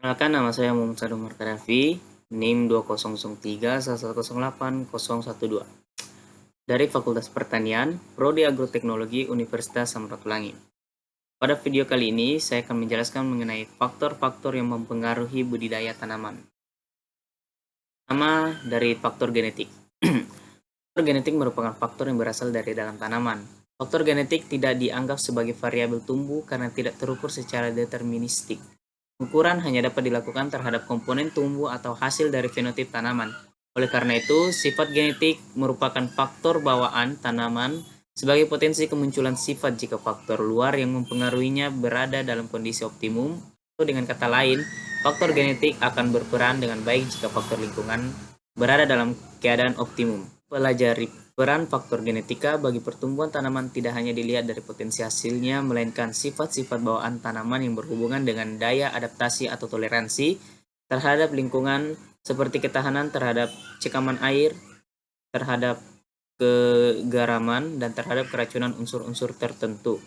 Perkenalkan, nama saya Muhammad Sadum Markadafi, NIM 200311080012 dari Fakultas Pertanian, Prodi Agroteknologi Universitas Samratulangi. Pada video kali ini, saya akan menjelaskan mengenai faktor-faktor yang mempengaruhi budidaya tanaman. Pertama, dari faktor genetik. Faktor genetik merupakan faktor yang berasal dari dalam tanaman. Faktor genetik tidak dianggap sebagai variabel tumbuh karena tidak terukur secara deterministik. Ukuran hanya dapat dilakukan terhadap komponen tumbuh atau hasil dari fenotip tanaman. Oleh karena itu, sifat genetik merupakan faktor bawaan tanaman sebagai potensi kemunculan sifat jika faktor luar yang mempengaruhinya berada dalam kondisi optimum, atau dengan kata lain, faktor genetik akan berperan dengan baik jika faktor lingkungan berada dalam keadaan optimum. Pelajari peran faktor genetika bagi pertumbuhan tanaman tidak hanya dilihat dari potensi hasilnya, melainkan sifat-sifat bawaan tanaman yang berhubungan dengan daya adaptasi atau toleransi terhadap lingkungan, seperti ketahanan terhadap cekaman air, terhadap kegaraman, dan terhadap keracunan unsur-unsur tertentu.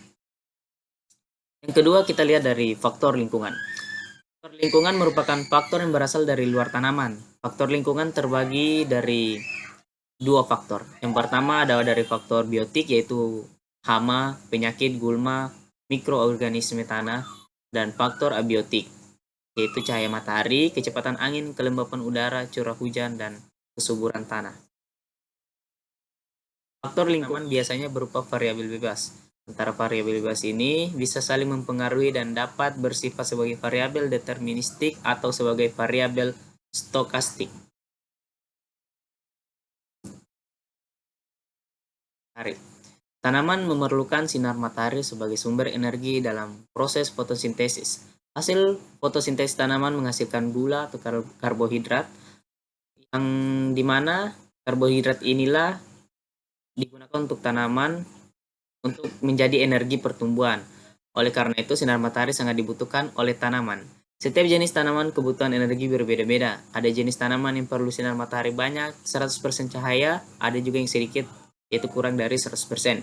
Yang kedua, kita lihat dari faktor lingkungan. Faktor lingkungan merupakan faktor yang berasal dari luar tanaman. Faktor lingkungan terbagi dari dua faktor. Yang pertama adalah dari faktor biotik, yaitu hama, penyakit, gulma, mikroorganisme tanah, dan faktor abiotik, yaitu cahaya matahari, kecepatan angin, kelembapan udara, curah hujan, dan kesuburan tanah. Faktor lingkungan biasanya berupa variabel bebas. Antara variabel bebas ini bisa saling mempengaruhi dan dapat bersifat sebagai variabel deterministik atau sebagai variabel stokastik. Tanaman memerlukan sinar matahari sebagai sumber energi dalam proses fotosintesis. Hasil fotosintesis tanaman menghasilkan gula atau karbohidrat, yang dimana karbohidrat inilah digunakan untuk tanaman untuk menjadi energi pertumbuhan. Oleh karena itu, sinar matahari sangat dibutuhkan oleh tanaman. Setiap jenis tanaman kebutuhan energi berbeda-beda. Ada jenis tanaman yang perlu sinar matahari banyak, 100% cahaya, ada juga yang sedikit, yaitu kurang dari 100%.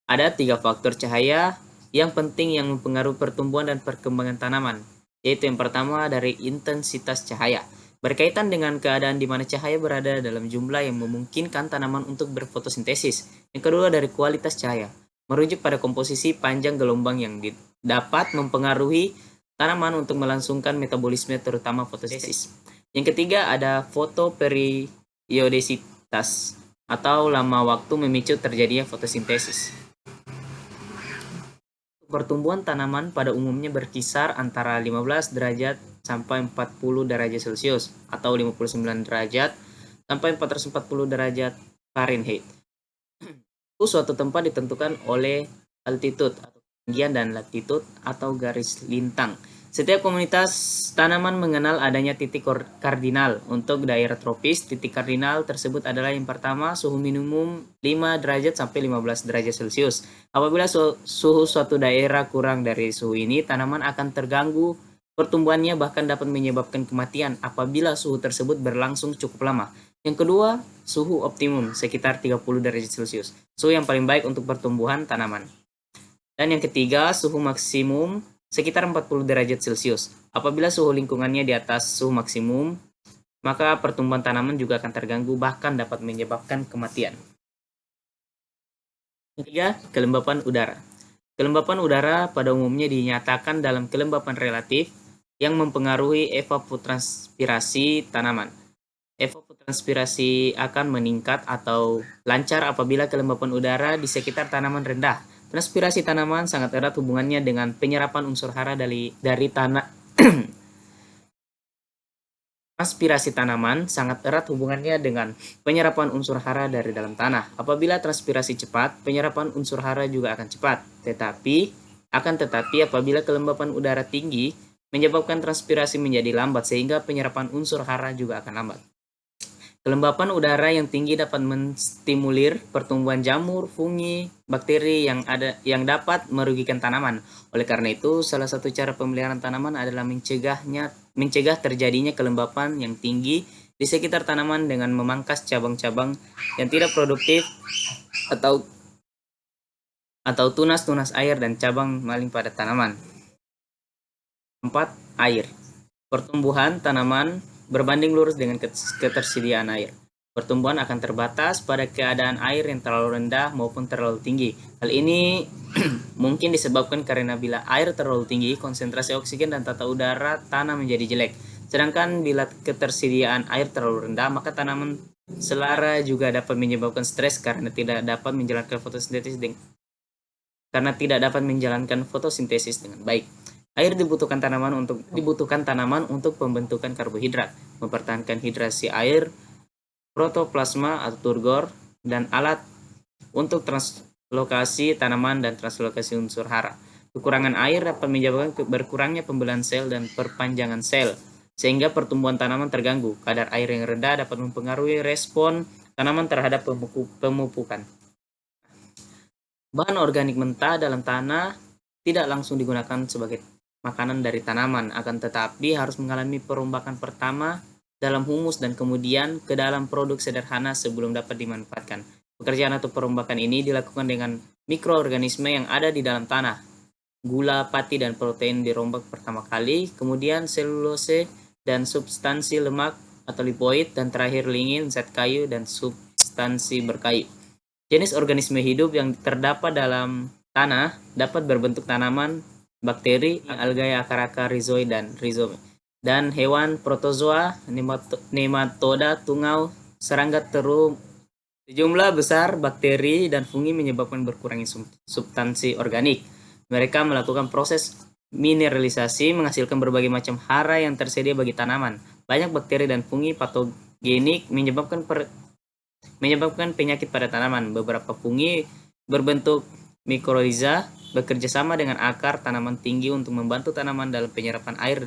Ada 3 faktor cahaya yang penting yang mempengaruhi pertumbuhan dan perkembangan tanaman, yaitu yang pertama dari intensitas cahaya. Berkaitan dengan keadaan di mana cahaya berada dalam jumlah yang memungkinkan tanaman untuk berfotosintesis. Yang kedua dari kualitas cahaya, merujuk pada komposisi panjang gelombang yang dapat mempengaruhi tanaman untuk melangsungkan metabolisme terutama fotosintesis. Yang ketiga ada fotoperiodisitas atau lama waktu memicu terjadinya fotosintesis. Pertumbuhan tanaman pada umumnya berkisar antara 15 derajat sampai 40 derajat Celcius atau 59 derajat sampai 440 derajat Fahrenheit. Suatu tempat ditentukan oleh altitude atau ketinggian dan latitude atau garis lintang. Setiap komunitas tanaman mengenal adanya titik kardinal. Untuk daerah tropis, titik kardinal tersebut adalah yang pertama, suhu minimum 5 derajat sampai 15 derajat Celcius. Apabila suhu suatu daerah kurang dari suhu ini, tanaman akan terganggu pertumbuhannya, bahkan dapat menyebabkan kematian apabila suhu tersebut berlangsung cukup lama. Yang kedua, suhu optimum sekitar 30 derajat Celcius. Suhu yang paling baik untuk pertumbuhan tanaman. Dan yang ketiga, suhu maksimum sekitar 40 derajat Celcius. Apabila suhu lingkungannya di atas suhu maksimum, maka pertumbuhan tanaman juga akan terganggu, bahkan dapat menyebabkan kematian. Yang ketiga, kelembapan udara. Kelembapan udara pada umumnya dinyatakan dalam kelembapan relatif yang mempengaruhi evapotranspirasi tanaman. Evapotranspirasi akan meningkat atau lancar apabila kelembapan udara di sekitar tanaman rendah. Transpirasi tanaman sangat erat hubungannya dengan penyerapan unsur hara dari tanah. Transpirasi tanaman sangat erat hubungannya dengan penyerapan unsur hara dari dalam tanah. Apabila transpirasi cepat, penyerapan unsur hara juga akan cepat. Tetapi apabila kelembapan udara tinggi, menyebabkan transpirasi menjadi lambat sehingga penyerapan unsur hara juga akan lambat. Kelembapan udara yang tinggi dapat menstimulir pertumbuhan jamur, fungi, bakteri yang dapat merugikan tanaman. Oleh karena itu, salah satu cara pemeliharaan tanaman adalah mencegah terjadinya kelembapan yang tinggi di sekitar tanaman dengan memangkas cabang-cabang yang tidak produktif atau tunas-tunas air dan cabang maling pada tanaman. 4. Air. Pertumbuhan tanaman berbanding lurus dengan ketersediaan air. Pertumbuhan akan terbatas pada keadaan air yang terlalu rendah maupun terlalu tinggi. Hal ini mungkin disebabkan karena bila air terlalu tinggi, konsentrasi oksigen dan tata udara tanah menjadi jelek. Sedangkan bila ketersediaan air terlalu rendah, maka tanaman selara juga dapat menyebabkan stres karena tidak dapat menjalankan fotosintesis dengan baik. Air dibutuhkan tanaman untuk pembentukan karbohidrat, mempertahankan hidrasi air, protoplasma atau turgor, dan alat untuk translokasi tanaman dan translokasi unsur hara. Kekurangan air dapat menyebabkan berkurangnya pembelahan sel dan perpanjangan sel, sehingga pertumbuhan tanaman terganggu. Kadar air yang rendah dapat mempengaruhi respon tanaman terhadap pemupukan. Bahan organik mentah dalam tanah tidak langsung digunakan sebagai makanan dari tanaman, akan tetapi harus mengalami perombakan pertama dalam humus dan kemudian ke dalam produk sederhana sebelum dapat dimanfaatkan. Pekerjaan atau perombakan ini dilakukan dengan mikroorganisme yang ada di dalam tanah. Gula, pati, dan protein dirombak pertama kali, kemudian selulose dan substansi lemak atau lipoid, dan terakhir lignin, zat kayu, dan substansi berkayu. Jenis organisme hidup yang terdapat dalam tanah dapat berbentuk tanaman, bakteri, algae, akar-akar, rhizoi, dan rhizome, dan hewan protozoa, nematoda, tungau, serangga terum. Sejumlah besar bakteri dan fungi menyebabkan berkurangnya substansi organik. Mereka melakukan proses mineralisasi menghasilkan berbagai macam hara yang tersedia bagi tanaman. Banyak bakteri dan fungi patogenik menyebabkan penyakit pada tanaman. Beberapa fungi berbentuk mikoriza bekerja sama dengan akar tanaman tinggi untuk membantu tanaman dalam penyerapan air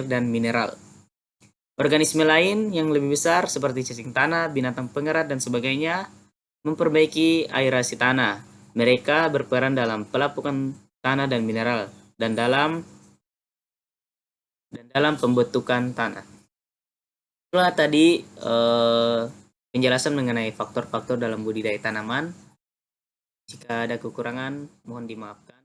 dan mineral. Organisme lain yang lebih besar seperti cacing tanah, binatang pengerat, dan sebagainya memperbaiki aerasi tanah. Mereka berperan dalam pelapukan tanah dan mineral dan dalam pembentukan tanah. Itulah tadi penjelasan mengenai faktor-faktor dalam budidaya tanaman. Jika ada kekurangan, mohon dimaafkan.